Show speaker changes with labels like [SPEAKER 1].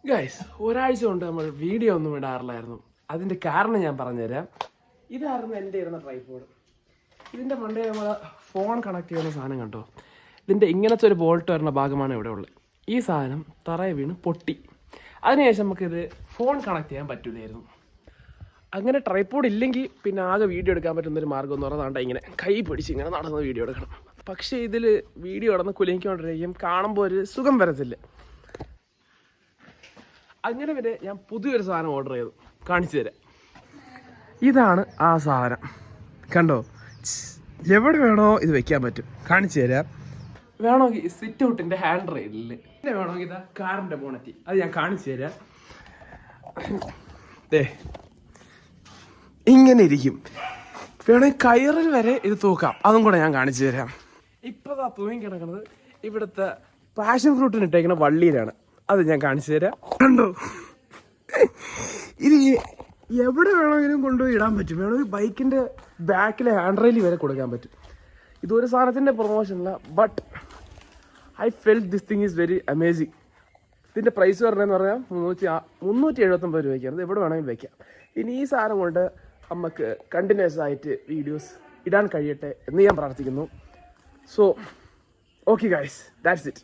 [SPEAKER 1] Guys, ഒരാഴ്ച കൊണ്ട് നമ്മൾ വീഡിയോ ഒന്നും ഇടാറില്ലായിരുന്നു. അതിൻ്റെ കാരണം ഞാൻ പറഞ്ഞുതരാം. ഇതായിരുന്നു എൻ്റെ ഇരുന്ന ട്രൈപോഡ്. ഇതിൻ്റെ മണ്ടേ നമ്മൾ ഫോൺ കണക്ട് ചെയ്യുന്ന സാധനം കണ്ടോ? ഇതിൻ്റെ ഇങ്ങനത്തെ ഒരു ബോൾട്ട് വരുന്ന ഭാഗമാണ് ഇവിടെ ഉള്ളത്. ഈ സാധനം തറയെ വീണ് പൊട്ടി. അതിനുശേഷം നമുക്കിത് ഫോൺ കണക്ട് ചെയ്യാൻ പറ്റില്ലായിരുന്നു. അങ്ങനെ ട്രൈപോഡ് ഇല്ലെങ്കിൽ പിന്നെ ആകെ വീഡിയോ എടുക്കാൻ പറ്റുന്നൊരു മാർഗ്ഗം എന്ന് പറഞ്ഞാൽ ഇങ്ങനെ കൈ പിടിച്ച് ഇങ്ങനെ നടന്ന് വീഡിയോ എടുക്കണം. പക്ഷേ ഇതിൽ വീഡിയോ നടന്ന് കുലുങ്ങിക്കൊണ്ടിരിക്കും, കാണുമ്പോൾ ഒരു സുഖം വരത്തില്ല. അങ്ങനെ പിന്നെ ഞാൻ പുതിയൊരു സാധനം ഓർഡർ ചെയ്തു, കാണിച്ചു തരാം. ഇതാണ് ആ സാധനം, കണ്ടോ? എവിടെ വേണോ ഇത് വെക്കാൻ പറ്റും, കാണിച്ചു തരാം. വേണമെങ്കിൽ സിറ്റ് ഔട്ടിൻ്റെ ഹാൻഡ് റെയിലിൽ, പിന്നെ വേണമെങ്കിൽ ഇതാ കാറിൻ്റെ ബോണറ്റ്, അത് ഞാൻ കാണിച്ചു തരാം. ഇങ്ങനെ ഇരിക്കും. വേണമെങ്കിൽ കയറിൽ വരെ ഇത് തൂക്കാം, അതും കൂടെ ഞാൻ കാണിച്ചു തരാം. ഇപ്പോൾ ആ തൂങ്ങി കിടക്കുന്നത് ഇവിടുത്തെ പാഷൻ ഫ്രൂട്ടിന് ഇട്ടേക്കുന്ന വള്ളിയിലാണ്, അത് ഞാൻ കാണിച്ചു തരാം. കണ്ടോ? ഇത് എവിടെ വേണമെങ്കിലും കൊണ്ടുപോയി ഇടാൻ പറ്റും. വേണമെങ്കിൽ ബൈക്കിൻ്റെ ബാക്കിലെ ഹാൻഡ് റെയിൽ വരെ കൊടുക്കാൻ പറ്റും. ഇതൊരു സാധനത്തിൻ്റെ പ്രൊമോഷനല്ല, but I felt this thing is very amazing. ഇതിൻ്റെ പ്രൈസ് പറഞ്ഞതെന്ന് പറഞ്ഞാൽ 379 രൂപയ്ക്കാണ്. ഇത് എവിടെ വേണമെങ്കിലും വയ്ക്കാം. ഇനി ഈ സാധനം കൊണ്ട് നമുക്ക് കണ്ടിന്യൂസ് ആയിട്ട് വീഡിയോസ് ഇടാൻ കഴിയട്ടെ എന്ന് ഞാൻ പ്രാർത്ഥിക്കുന്നു. So okay guys, that's it.